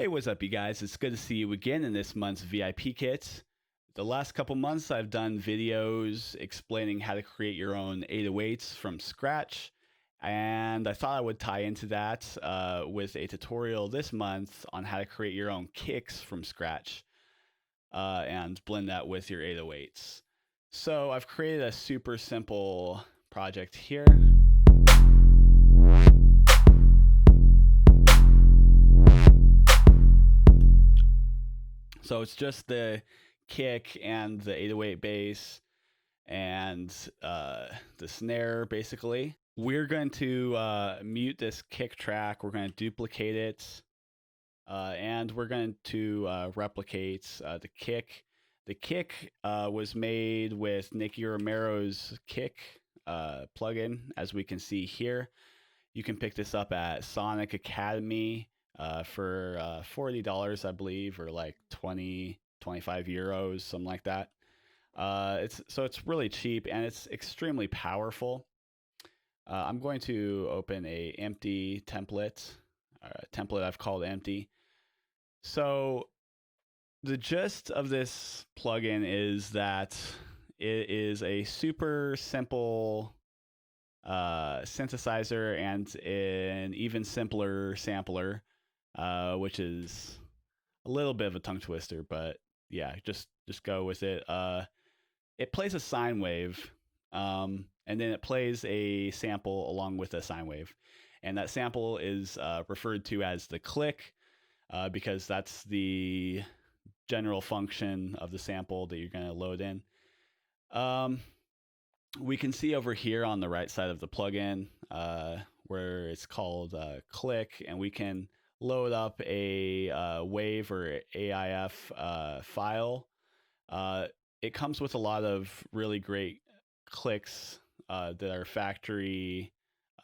Hey, what's up, you guys? It's good to see you again in this month's VIP kit. The last couple months, I've done videos explaining how to create your own 808s from scratch, and I thought I would tie into that with a tutorial this month on how to create your own kicks from scratch and blend that with your 808s. So I've created a super simple project here. So it's just the kick and the 808 bass and the snare, basically. We're going to mute this kick track. We're going to duplicate it, and we're going to replicate the kick. The kick was made with Nicky Romero's kick plugin, as we can see here. You can pick this up at Sonic Academy for $40, I believe, or like 20, 25 euros, something like that. It's really cheap and it's extremely powerful. I'm going to open a empty template, a template I've called empty. So the gist of this plugin is that it is a super simple synthesizer and an even simpler sampler, which is a little bit of a tongue twister, but yeah, just go with it. It plays a sine wave, and then it plays a sample along with a sine wave, and that sample is referred to as the click, because that's the general function of the sample that you're going to load in. We can see over here on the right side of the plugin where it's called click, and we can load up a wave or AIF file. It comes with a lot of really great clicks that are factory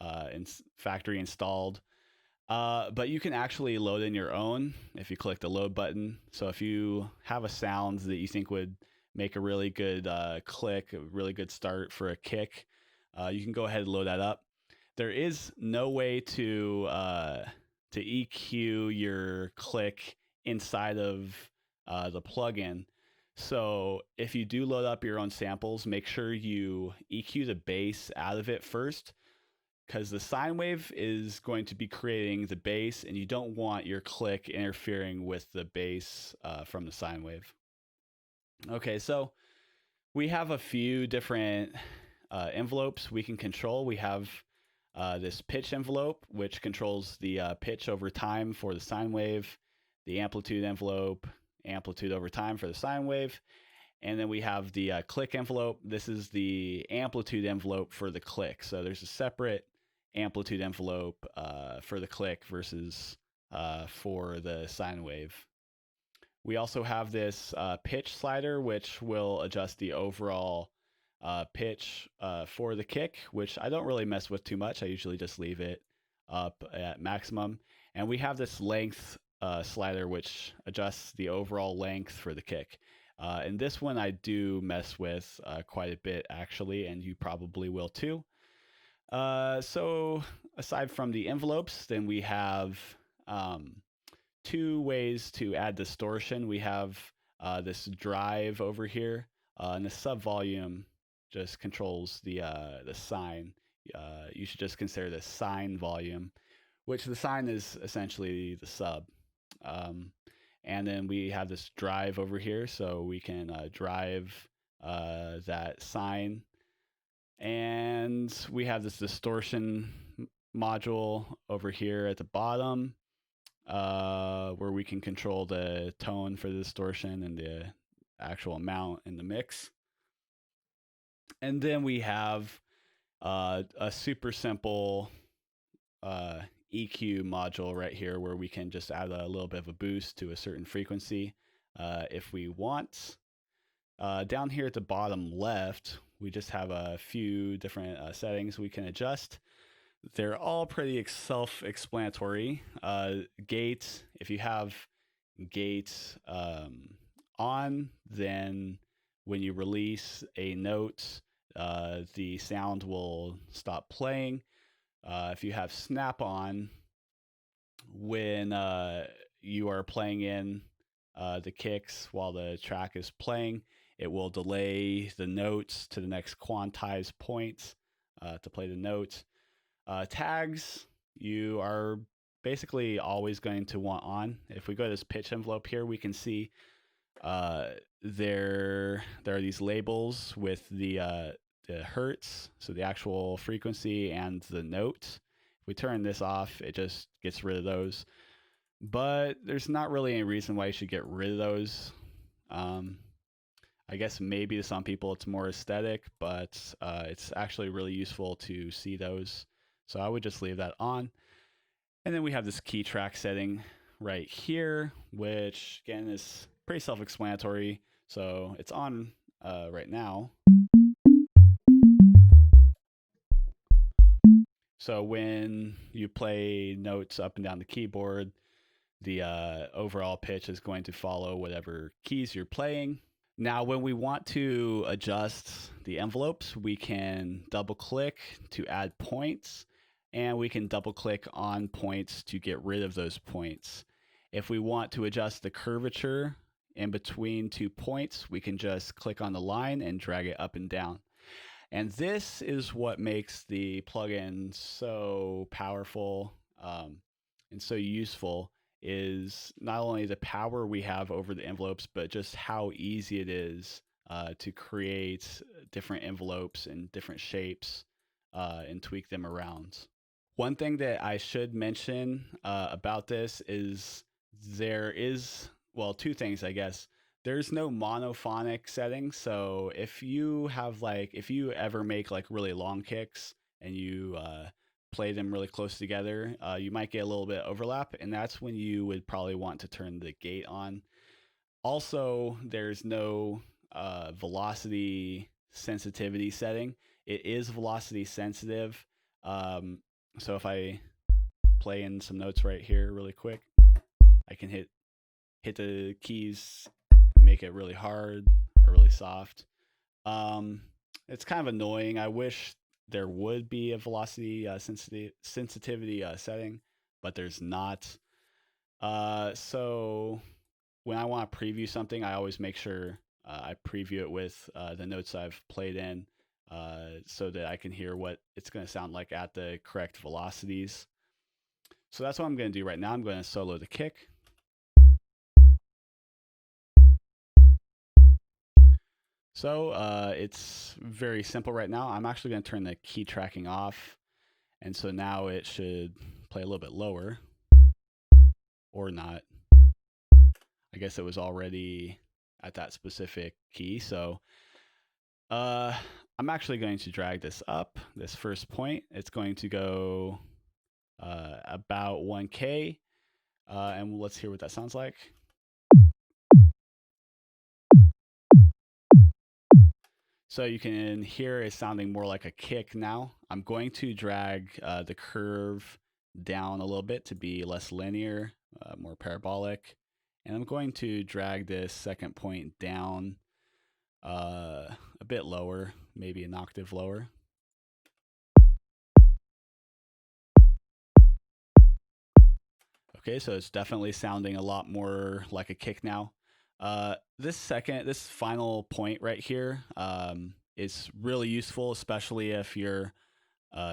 installed. But you can actually load in your own if you click the load button. So if you have a sound that you think would make a really good click, a really good start for a kick, you can go ahead and load that up. There is no way to EQ your click inside of the plugin. So if you do load up your own samples, make sure you EQ the bass out of it first, because the sine wave is going to be creating the bass, and you don't want your click interfering with the bass from the sine wave. Okay, so we have a few different envelopes we can control. We have this pitch envelope, which controls the pitch over time for the sine wave, the amplitude envelope, amplitude over time for the sine wave, and then we have the click envelope. This is the amplitude envelope for the click. So there's a separate amplitude envelope for the click versus for the sine wave. We also have this pitch slider, which will adjust the overall pitch for the kick, which I don't really mess with too much. I usually just leave it up at maximum. And we have this length slider, which adjusts the overall length for the kick. And this one I do mess with quite a bit, actually, and you probably will too. So aside from the envelopes, then we have two ways to add distortion. We have this drive over here, and the sub volume just controls the sine. You should just consider this sine volume, which the sine is essentially the sub. And then we have this drive over here, so we can drive that sine. And we have this distortion module over here at the bottom, where we can control the tone for the distortion and the actual amount in the mix. And then we have a super simple EQ module right here, where we can just add a little bit of a boost to a certain frequency if we want. Down here at the bottom left, we just have a few different settings we can adjust. They're all pretty self-explanatory. Gate, if you have gate on, then when you release a note, the sound will stop playing. If you have snap on, when you are playing in the kicks while the track is playing, it will delay the notes to the next quantized point to play the notes. Tags, you are basically always going to want on. If we go to this pitch envelope here, we can see there are these labels with the hertz, so the actual frequency, and the note. If we turn this off, it just gets rid of those. But there's not really any reason why you should get rid of those. I guess maybe to some people it's more aesthetic, but it's actually really useful to see those. So I would just leave that on. And then we have this key track setting right here, which again is pretty self-explanatory. So it's on right now. So when you play notes up and down the keyboard, the overall pitch is going to follow whatever keys you're playing. Now, when we want to adjust the envelopes, we can double click to add points, and we can double click on points to get rid of those points. If we want to adjust the curvature in between 2 points, we can just click on the line and drag it up and down. And this is what makes the plugin so powerful and so useful, is not only the power we have over the envelopes, but just how easy it is to create different envelopes and different shapes and tweak them around. One thing that I should mention about this is there is, well, two things, I guess. There's no monophonic setting. So if you have if you ever make really long kicks and you play them really close together, you might get a little bit of overlap, and that's when you would probably want to turn the gate on. Also, there's no velocity sensitivity setting. It is velocity sensitive. So if I play in some notes right here really quick, I can hit the keys, make it really hard or really soft. It's kind of annoying. I wish there would be a velocity sensitivity setting, but there's not. So when I want to preview something, I always make sure I preview it with the notes I've played in so that I can hear what it's going to sound like at the correct velocities. So that's what I'm going to do right now. I'm going to solo the kick. So it's very simple right now. I'm actually going to turn the key tracking off. And so now it should play a little bit lower. Or not. I guess it was already at that specific key. So I'm actually going to drag this up, this first point. It's going to go about 1K. And let's hear what that sounds like. So you can hear it sounding more like a kick now. I'm going to drag the curve down a little bit to be less linear, more parabolic. And I'm going to drag this second point down a bit lower, maybe an octave lower. Okay, so it's definitely sounding a lot more like a kick now. This final point right here is really useful, especially if you're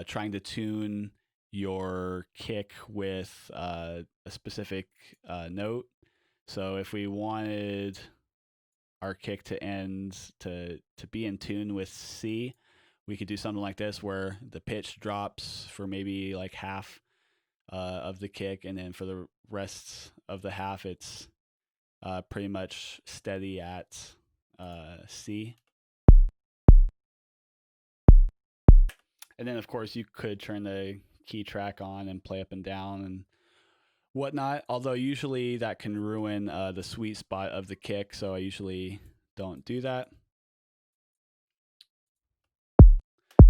trying to tune your kick with a specific note. So if we wanted our kick to end to be in tune with C, we could do something like this where the pitch drops for maybe half of the kick, and then for the rest of the half it's pretty much steady at C. And then of course you could turn the key track on and play up and down and whatnot, although usually that can ruin the sweet spot of the kick, so I usually don't do that.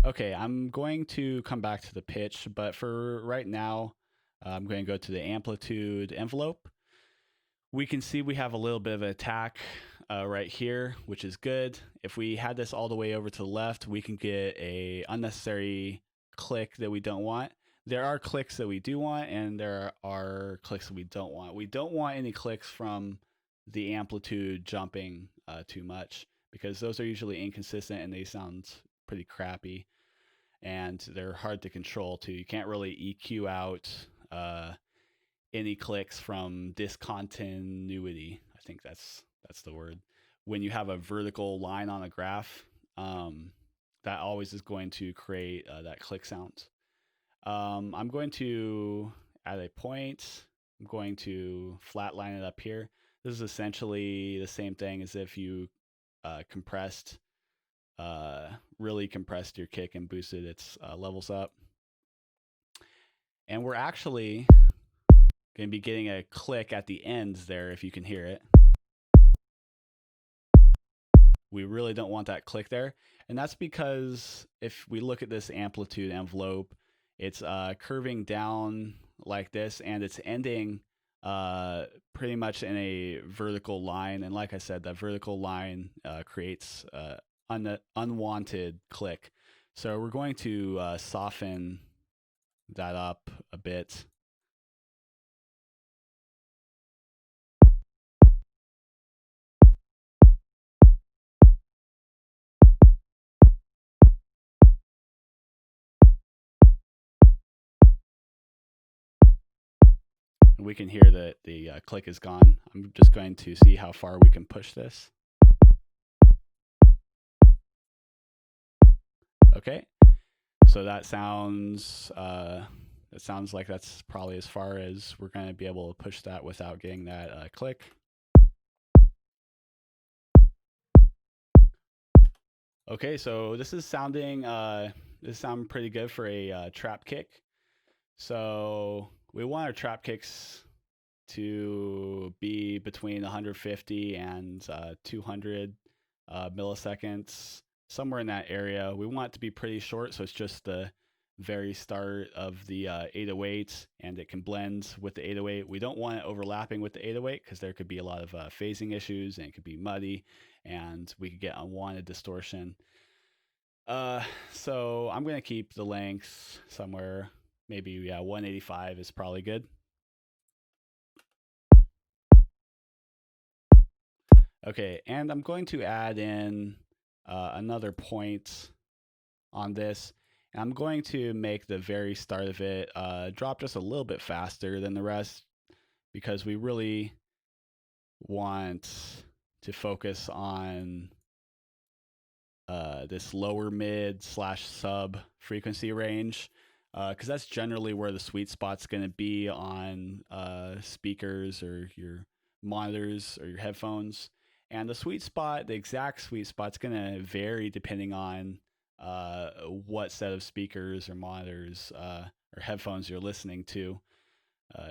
Okay, I'm going to come back to the pitch, but for right now, I'm going to go to the amplitude envelope. We can see we have a little bit of an attack right here, which is good. If we had this all the way over to the left, we can get a unnecessary click that we don't want. there are clicks that we do want, and there are clicks that we don't want. We don't want any clicks from the amplitude jumping too much, because those are usually inconsistent and they sound pretty crappy, and they're hard to control too. You can't really EQ out any clicks from discontinuity. I think that's the word. When you have a vertical line on a graph, that always is going to create that click sound. I'm going to add a point. I'm going to flatline it up here. This is essentially the same thing as if you really compressed your kick and boosted its levels up. And we're actually going to be getting a click at the ends there, if you can hear it. We really don't want that click there. And that's because if we look at this amplitude envelope, it's curving down like this, and it's ending pretty much in a vertical line. And like I said, that vertical line creates unwanted click. So we're going to soften that up a bit. We can hear that the click is gone. I'm just going to see how far we can push this. Okay, so that sounds like that's probably as far as we're going to be able to push that without getting that click. Okay, so this is sounding pretty good for a trap kick. So we want our trap kicks to be between 150 and 200 milliseconds, somewhere in that area. We want it to be pretty short, so it's just the very start of the 808, and it can blend with the 808. We don't want it overlapping with the 808 because there could be a lot of phasing issues, and it could be muddy, and we could get unwanted distortion. So I'm going to keep the length somewhere. Maybe 185 is probably good. Okay, and I'm going to add in another point on this. I'm going to make the very start of it drop just a little bit faster than the rest, because we really want to focus on this lower mid / sub frequency range, because that's generally where the sweet spot's going to be on speakers or your monitors or your headphones. And the exact sweet spot's going to vary depending on what set of speakers or monitors or headphones you're listening to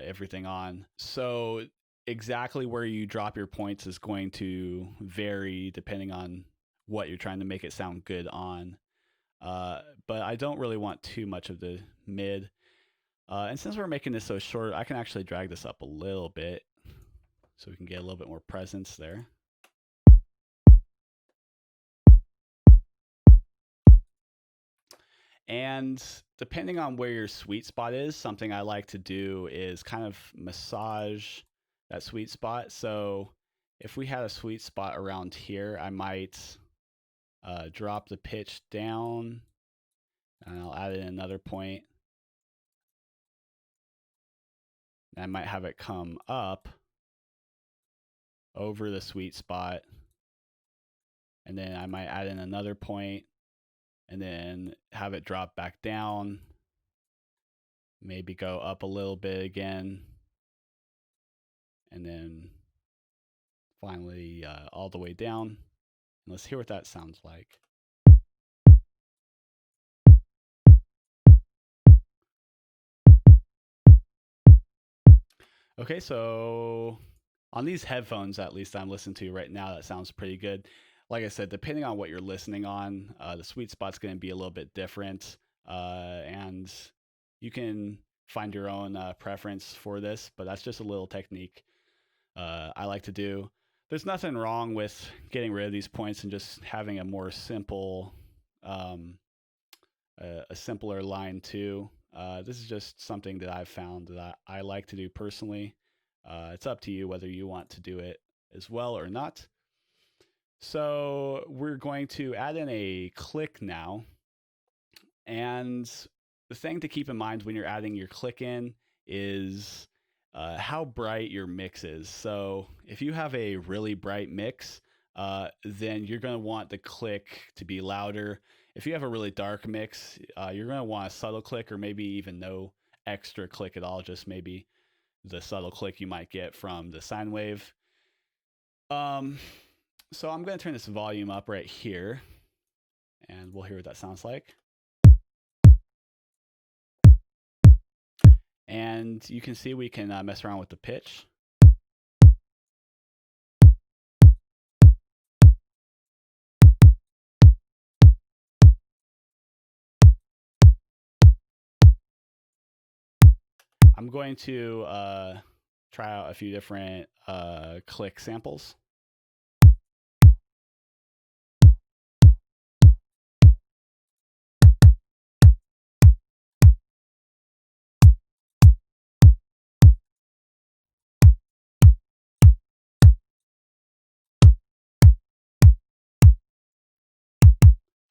everything on. So exactly where you drop your points is going to vary depending on what you're trying to make it sound good on. But I don't really want too much of the mid. And since we're making this so short, I can actually drag this up a little bit so we can get a little bit more presence there. And depending on where your sweet spot is, something I like to do is kind of massage that sweet spot. So if we had a sweet spot around here, I might drop the pitch down, and I'll add in another point. And I might have it come up over the sweet spot, and then I might add in another point, and then have it drop back down, maybe go up a little bit again, and then finally all the way down. And let's hear what that sounds like. Okay, so on these headphones, at least I'm listening to right now, that sounds pretty good. Like I said, depending on what you're listening on, the sweet spot's going to be a little bit different, and you can find your own preference for this, but that's just a little technique I like to do. There's nothing wrong with getting rid of these points and just having a more simple, a simpler line too. This is just something that I've found that I like to do personally. It's up to you whether you want to do it as well or not. So we're going to add in a click now. And the thing to keep in mind when you're adding your click in is how bright your mix is. So if you have a really bright mix, then you're going to want the click to be louder. If you have a really dark mix, you're going to want a subtle click or maybe even no extra click at all, just maybe the subtle click you might get from the sine wave. So I'm going to turn this volume up right here, and we'll hear what that sounds like. And you can see we can mess around with the pitch. I'm going to try out a few different click samples.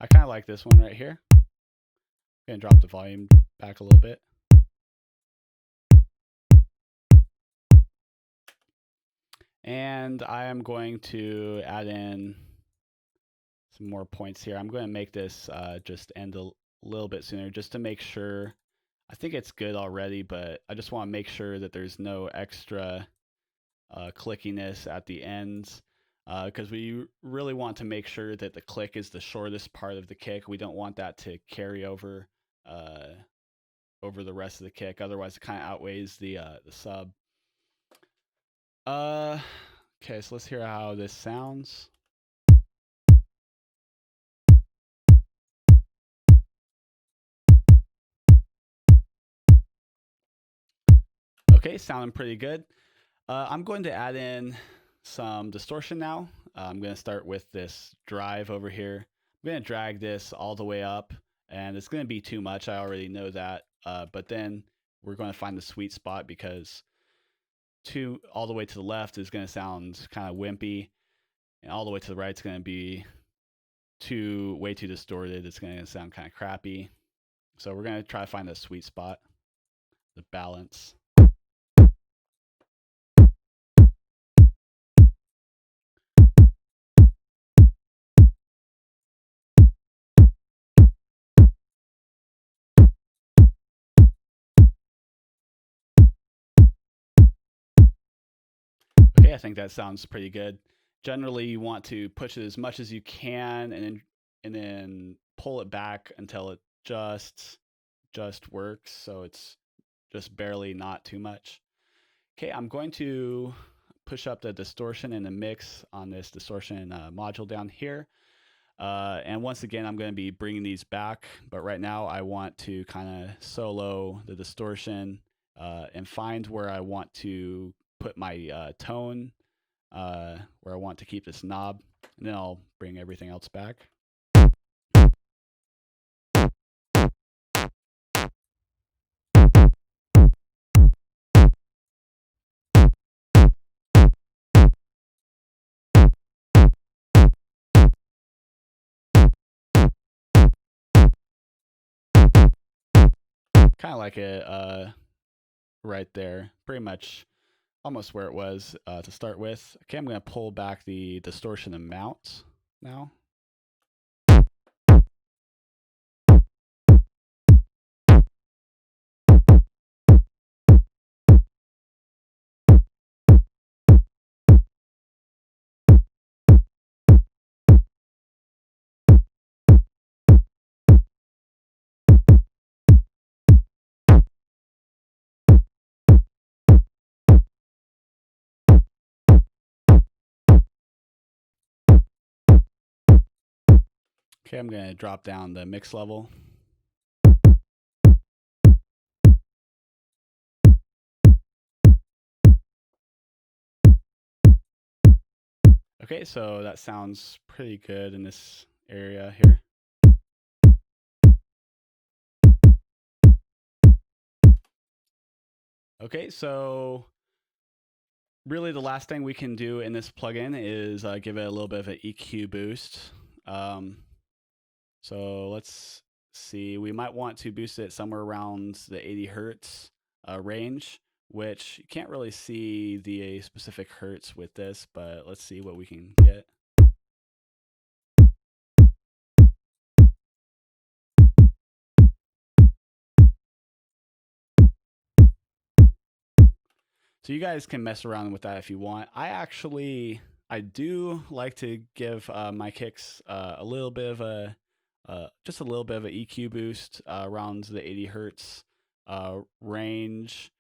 I kind of like this one right here. I'm going to drop the volume back a little bit. And I am going to add in some more points here. I'm going to make this just end a little bit sooner just to make sure. I think it's good already, but I just want to make sure that there's no extra clickiness at the ends, because we really want to make sure that the click is the shortest part of the kick. We don't want that to carry over over the rest of the kick. Otherwise, it kind of outweighs the sub. Okay, so let's hear how this sounds. Okay, sounding pretty good. I'm going to add in some distortion now. I'm going to start with this drive over here. I'm going to drag this all the way up, and it's going to be too much. I already know that. But then we're going to find the sweet spot, because all the way to the left is going to sound kind of wimpy, and all the way to the right is going to be way too distorted. It's going to sound kind of crappy. So we're going to try to find the sweet spot, the balance. Okay, I think that sounds pretty good. Generally, you want to push it as much as you can, and then pull it back until it just works. So it's just barely not too much. Okay, I'm going to push up the distortion and the mix on this distortion module down here. And once again, I'm going to be bringing these back, but right now I want to kind of solo the distortion and find where I want to put my tone, where I want to keep this knob, and then I'll bring everything else back. Kind of like it right there, pretty much almost where it was to start with. Okay, I'm going to pull back the distortion amount now. Okay, I'm going to drop down the mix level. Okay, so that sounds pretty good in this area here. Okay, so really the last thing we can do in this plugin is give it a little bit of an EQ boost. Um, so let's see, we might want to boost it somewhere around the 80 hertz range, which you can't really see the specific hertz with this, but let's see what we can get. So you guys can mess around with that if you want. I do like to give my kicks a little bit of a just a little bit of an EQ boost around the 80 hertz range,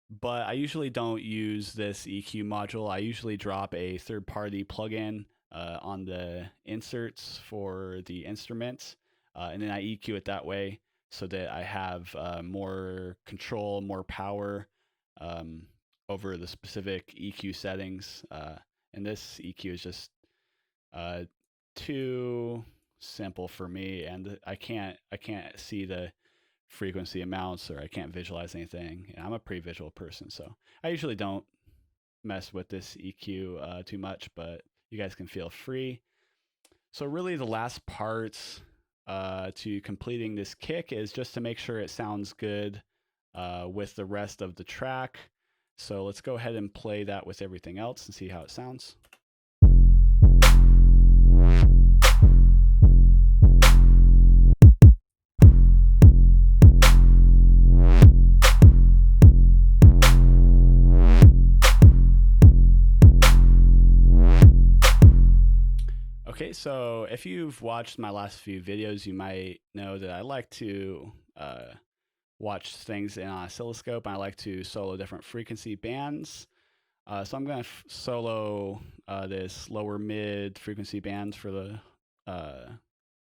but I usually don't use this EQ module. I usually drop a third-party plugin on the inserts for the instruments, and then I EQ it that way so that I have more control, more power um, over the specific EQ settings. And this EQ is just uh, too simple for me, and I can't see the frequency amounts, or I can't visualize anything. And I'm a pretty visual person, so I usually don't mess with this EQ too much, but you guys can feel free. So really the last part to completing this kick is just to make sure it sounds good with the rest of the track. So let's go ahead and play that with everything else and see how it sounds. Okay, so if you've watched my last few videos, you might know that I like to watch things in an oscilloscope. I like to solo different frequency bands. So I'm going to solo this lower mid frequency band for the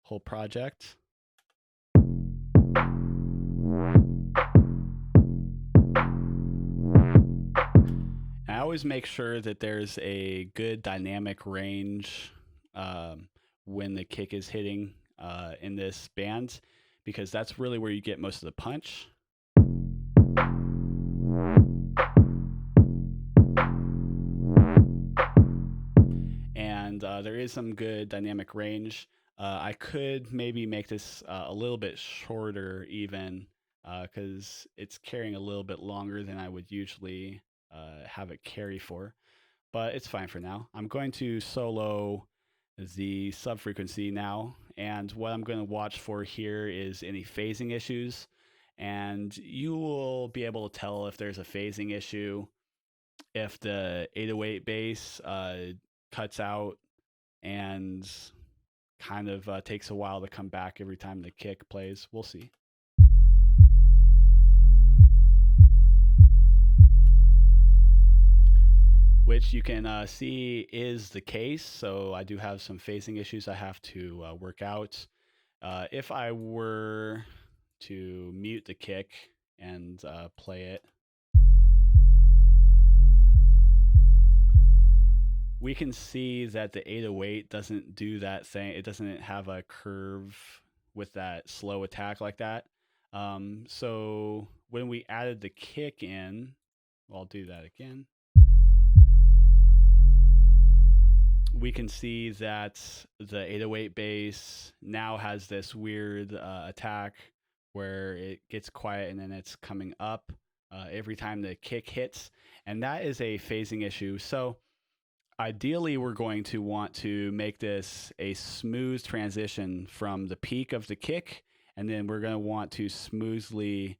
whole project. I always make sure that there's a good dynamic range when the kick is hitting in this band, because that's really where you get most of the punch. And there is some good dynamic range. I could maybe make this a little bit shorter even, because it's carrying a little bit longer than I would usually have it carry for, but it's fine for now. I'm going to solo the sub frequency now, and what I'm going to watch for here is any phasing issues, and you will be able to tell if there's a phasing issue if the 808 bass cuts out and kind of takes a while to come back every time the kick plays. We'll see. Which you can see is the case. So I do have some phasing issues I have to work out. If I were to mute the kick and play it, we can see that the 808 doesn't do that thing. It doesn't have a curve with that slow attack like that. So when we added the kick in, I'll do that again. We can see that the 808 bass now has this weird attack where it gets quiet and then it's coming up every time the kick hits. And that is a phasing issue. So ideally, we're going to want to make this a smooth transition from the peak of the kick, and then we're going to want to smoothly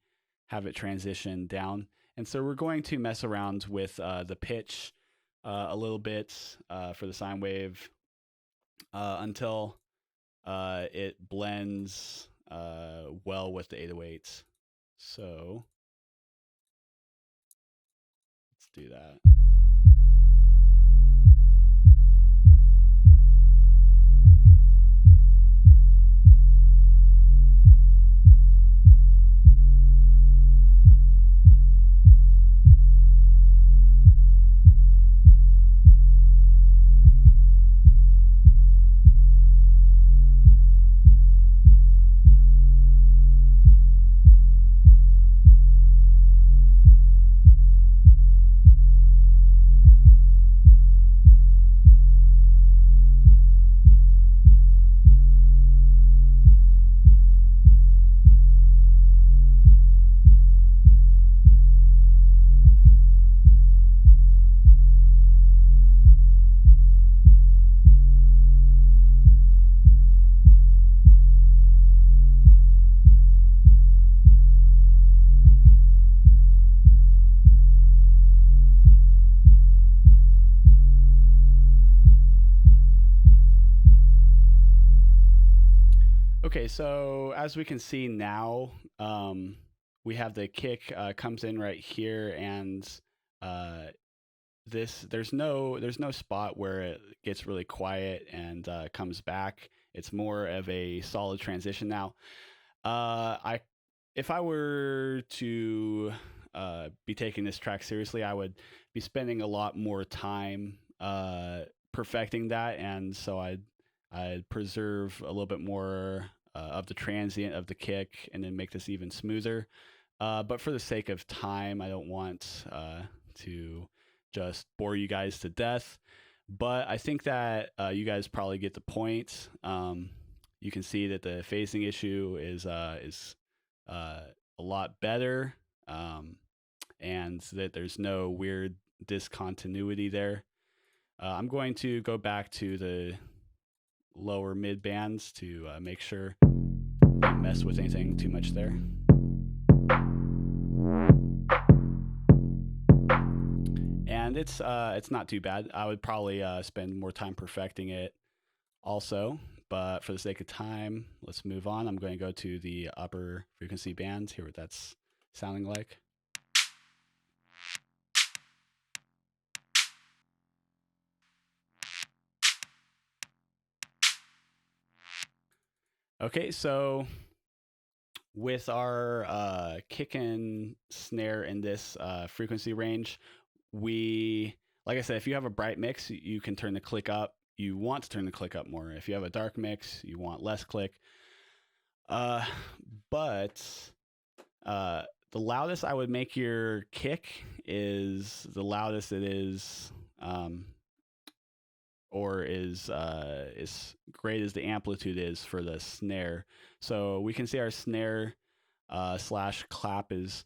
have it transition down. And so we're going to mess around with the pitch a little bit for the sine wave until it blends well with the 808s. So let's do that. Okay, so as we can see now, we have the kick comes in right here, and uh, there's no spot where it gets really quiet and comes back. It's more of a solid transition now. I If I were to be taking this track seriously, I would be spending a lot more time perfecting that, and so I'd preserve a little bit more of the transient of the kick, and then make this even smoother. But for the sake of time, I don't want to just bore you guys to death. But I think that you guys probably get the point. You can see that the phasing issue is a lot better, and that there's no weird discontinuity there. I'm going to go back to the lower mid bands to make sure I don't mess with anything too much there. And it's not too bad. I would probably spend more time perfecting it also, but for the sake of time, let's move on. I'm going to go to the upper frequency bands, hear what that's sounding like. Okay, so with our kick and snare in this frequency range, like I said, if you have a bright mix, you can turn the click up. You want to turn the click up more. If you have a dark mix, you want less click. But the loudest I would make your kick is the loudest it is, or is great as the amplitude is for the snare. So we can see our snare slash clap is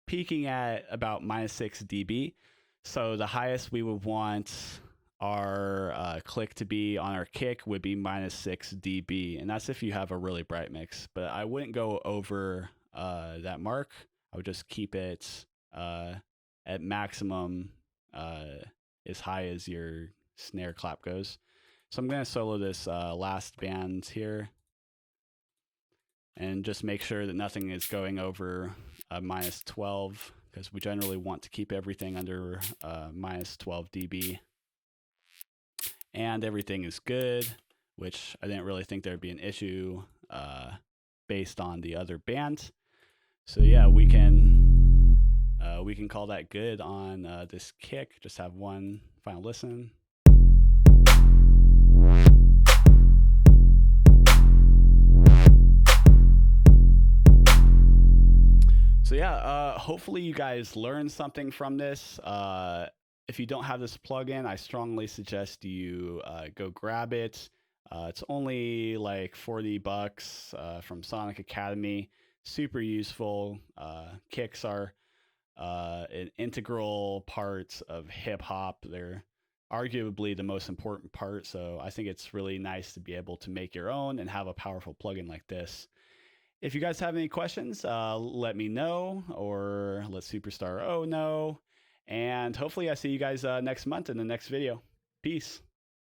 peaking at about -6 dB. So the highest we would want our click to be on our kick would be -6 dB, and that's if you have a really bright mix. But I wouldn't go over that mark. I would just keep it at maximum, as high as your snare clap goes. So I'm going to solo this last band here, and just make sure that nothing is going over -12, because we generally want to keep everything under -12 dB. And everything is good, which I didn't really think there'd be an issue based on the other band. So yeah, we can call that good on this kick. Just have one final listen. So yeah, hopefully you guys learned something from this. If you don't have this plugin, I strongly suggest you go grab it. It's only like $40 from Sonic Academy. Super useful. Kicks are an integral part of hip hop. They're arguably the most important part. So I think it's really nice to be able to make your own and have a powerful plugin like this. If you guys have any questions, let me know, or let Superstar O know. And hopefully I see you guys next month in the next video. Peace.